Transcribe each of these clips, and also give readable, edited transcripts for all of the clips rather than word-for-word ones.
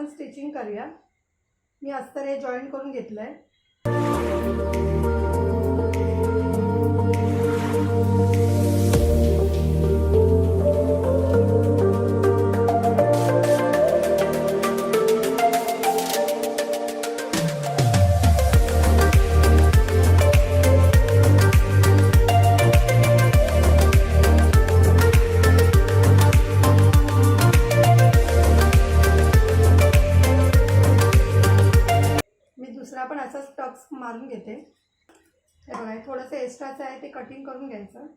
आपण स्टिचिंग करूया। मी अस्तर हे जॉईन करून घेतलंय। दुसरा पण असाच टक्स मारून घेते। हे बघा, हे थोडंसं एक्स्ट्राचं आहे ते कटिंग करून घ्यायचं।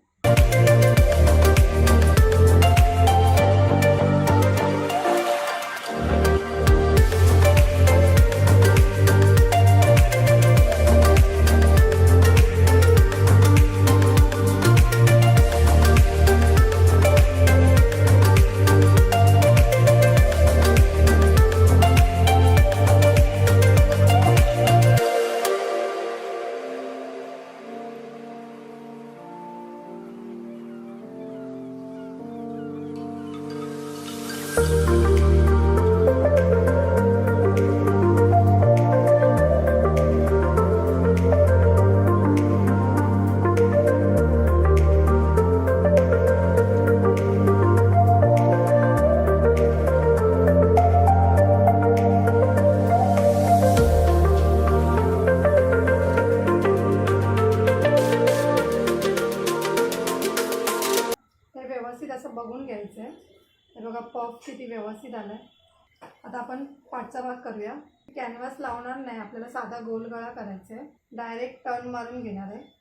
व्यवस्थित असं बघून घ्यायचं आहे। हे बघा, पफ किती व्यवस्थित आलाय। आता आपण पाठचा भाग करूया। कॅनव्हास लावणार नाही, आपल्याला साधा गोल गळा करायचा आहे। डायरेक्ट टर्न मारून घेणार आहे।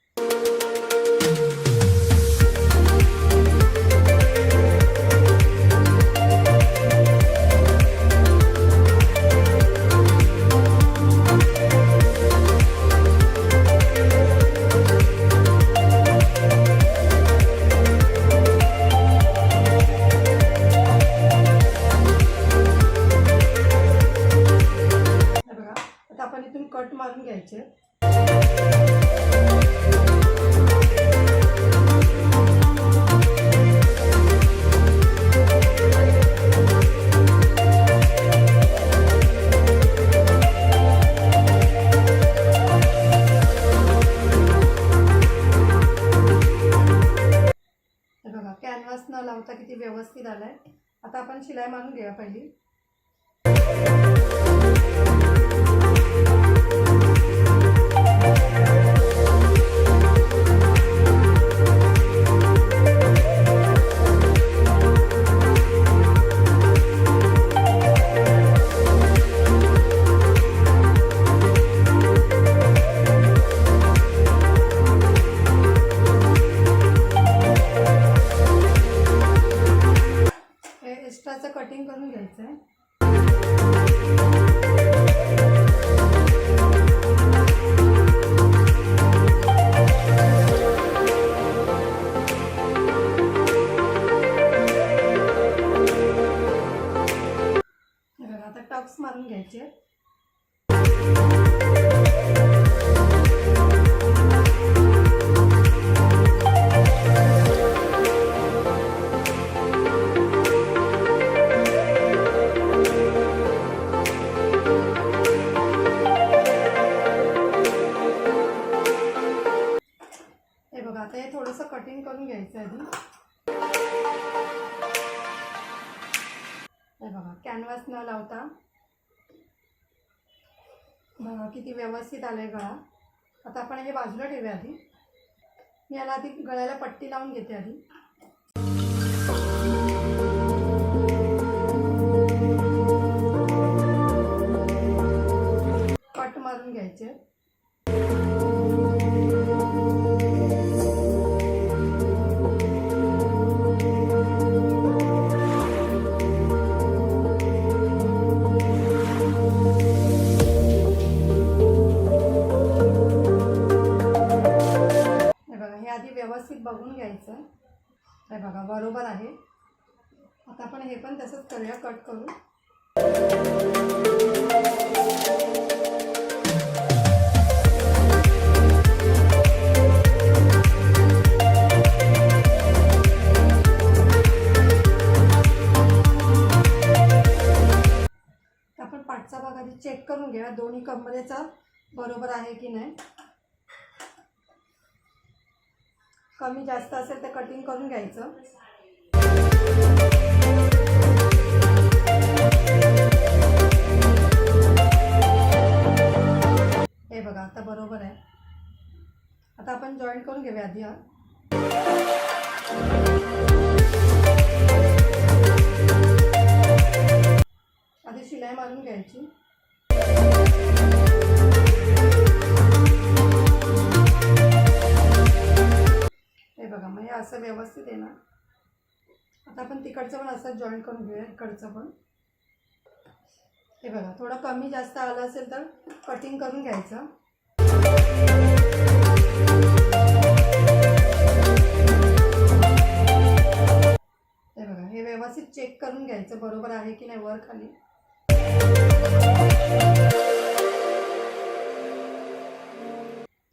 आपण इथून कट मारून घ्यायचे। हे बघा, कॅनव्हास न लावता किती व्यवस्थित आलाय। आता आपण शिलाई मारून घेऊया पहिली। एक्स्ट्राचं कटिंग करून घ्यायचं आहे। आता टक्स मारून घ्यायचे। हे बघा, आता हे थोडंसं कटिंग करून घ्यायचं आधी। हे बघा, कॅनव्हास न लावता बघा किती व्यवस्थित आलंय गळा। आता आपण हे बाजूला ठेवूया आधी। मी याला आधी गळ्याला पट्टी लावून घेते आधी। कट मारून घ्यायचे। आधी व्यवस्थित बघून घ्यायचं। हे बघा, बरोबर आहे। आता आपण हे पण तसंच करूया, कट करू। पाठचा भाग आधी चेक करून घ्या दोन्ही कमरेचा बरोबर आहे की नाही. कमी जास्त असेल तर कटिंग करून घ्यायचं. हे बघा आता बरोबर आहे. आता आपण जॉईंट करून घेऊया आधी. आधी शिलाई मारून घ्यायची. हे बघा मग हे असं व्यवस्थित आहे ना. आता आपण तिकडचं पण असं जॉईंट करून घेऊया. इकडचं पण हे बघा थोडं कमी जास्त आलं असेल तर कटिंग करून घ्यायचं. हे बघा हे व्यवस्थित चेक करून घ्यायचं बरोबर आहे की नाही वर खाली.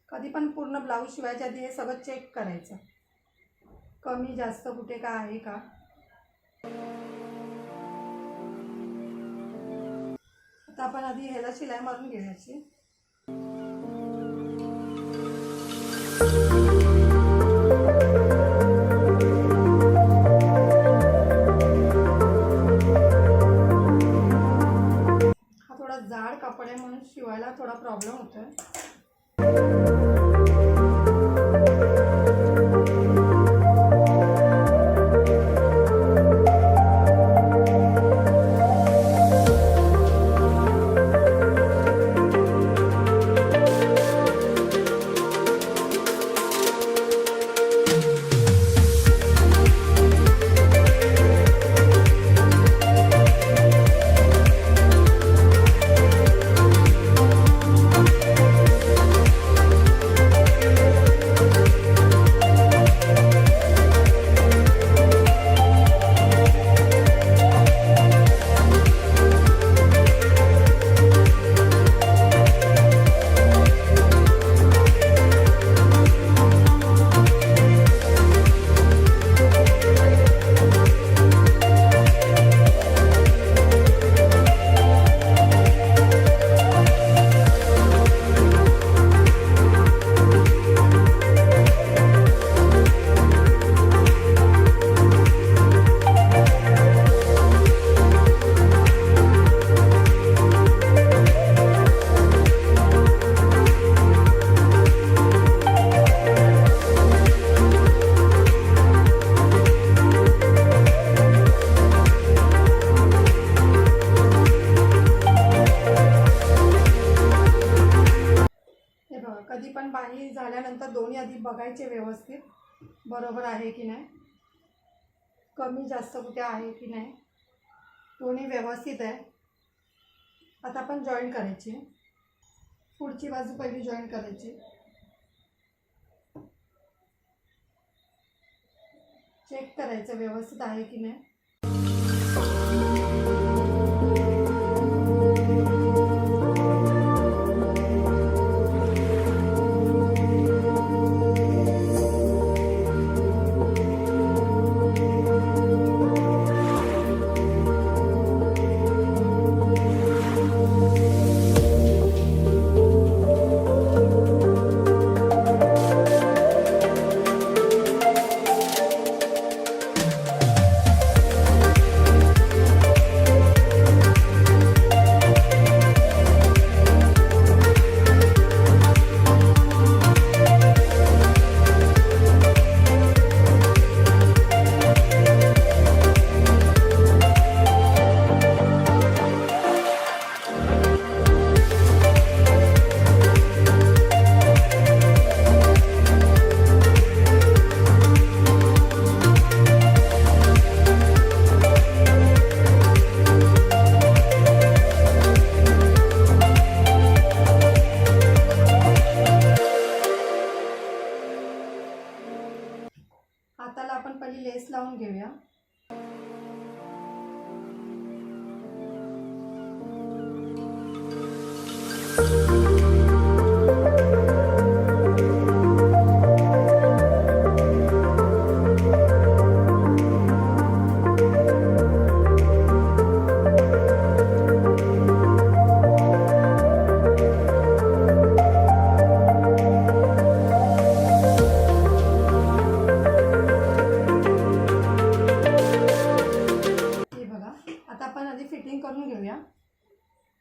कधी पण पूर्ण ब्लाऊज शिवायच्या आधी हे सगळं चेक करायचं कमी जास्त कुठे काय आहे का. आता आपण आधी ह्याला शिलाई मारून घ्यायची. हा थोडा जाड कापड आहे म्हणून शिवायला थोडा प्रॉब्लेम होतोय. कधी पण बाही झाल्यानंतर दोन्ही आधी बघायचे व्यवस्थित बरोबर आहे की नाही. कमी जास्त कुठे आहे की नाही. दोन्ही व्यवस्थित आहे. आता आपण जॉईन करायची. पुढची बाजू पहिली जॉईन करायची. चेक करायचं व्यवस्थित आहे की नाही.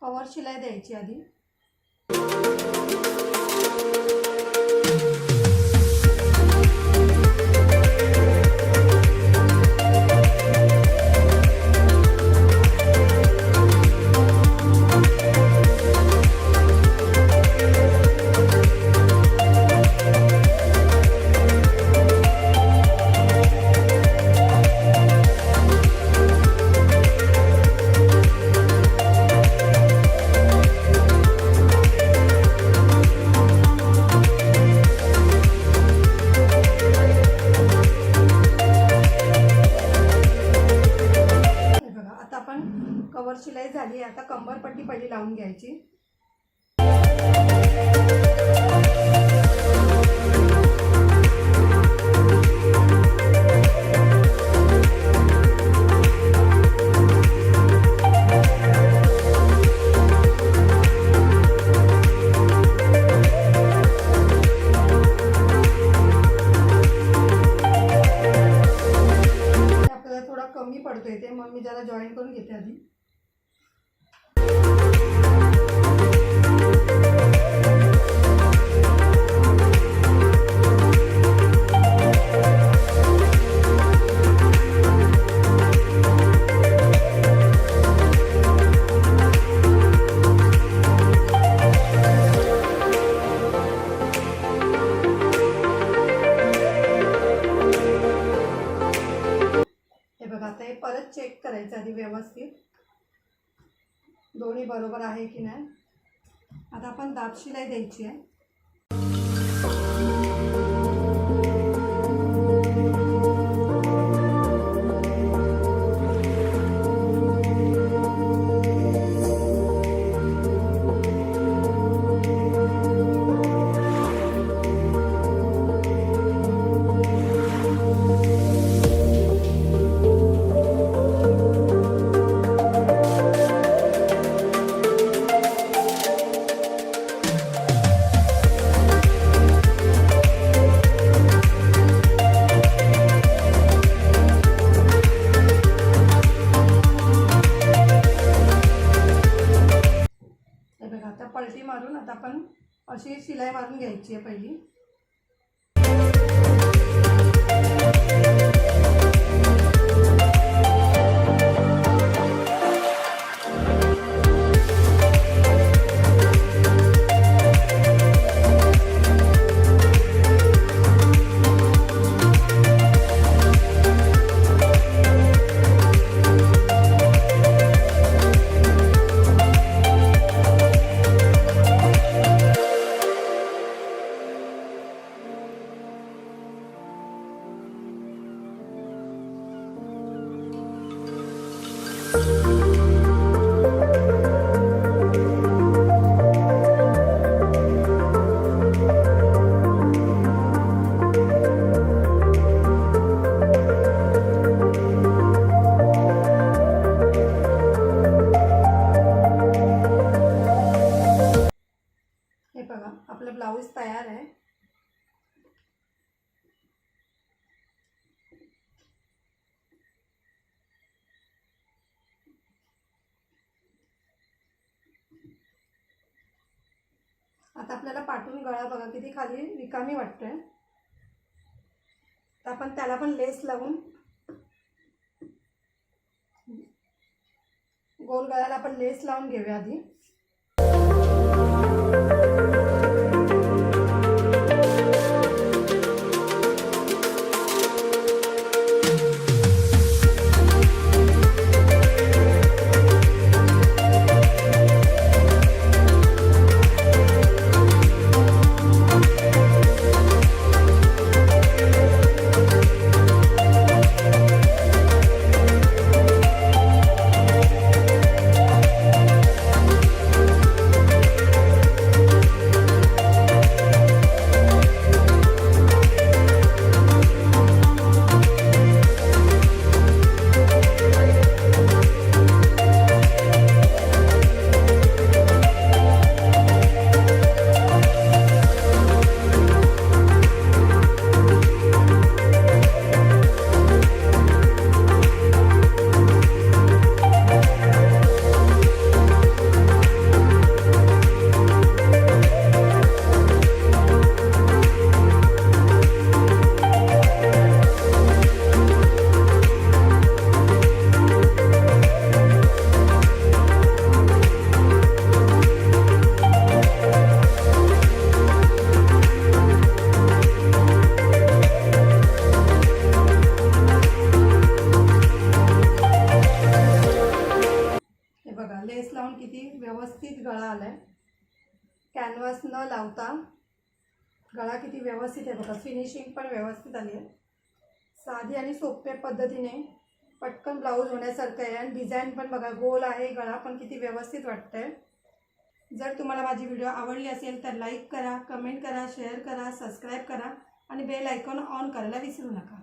कवर शिलाई द्यायची आधी. कवर शिलाई झाली. आता कंबरपट्टी पहिली लावून घ्यायची. आपल्याला थोडा कमी पडतोय ते, मग मी जरा जॉईन करून घेते आधी. आता हे परत चेक करायचं आधी व्यवस्थित दोन्ही बरोबर आहे की नाही. आता आपण दाब शिलाई द्यायची आहे. आता पलटी मारून आता आपण अशी शिलाई मारून घ्यायची आहे पहिली. हे बघा आपलं ब्लाऊज तयार आहे. आता आपल्याला पाठून गळा बघा किती खाली रिकामी वाटतोय. तर आपण त्याला पण लेस लावून गोल गळ्याला आपण लेस लावून घेऊया आधी. व्यवस्थित गळा आला आहे, कॅनव्हास न लावता गळा किती व्यवस्थित आहे बघा, फिनिशिंग पण व्यवस्थित आली आहे. साधी आणि सोप्या पद्धतीने पटकन ब्लाऊज होण्यासारखं आहे आणि डिझाईन पण बघा गोल आहे, गळा पण किती व्यवस्थित वाटतंय. जर तुम्हाला माझी व्हिडिओ आवडली असेल तर लाईक करा, कमेंट करा, शेअर करा, सबस्क्राईब करा आणि बेल आयकॉन ऑन करायला विसरू नका.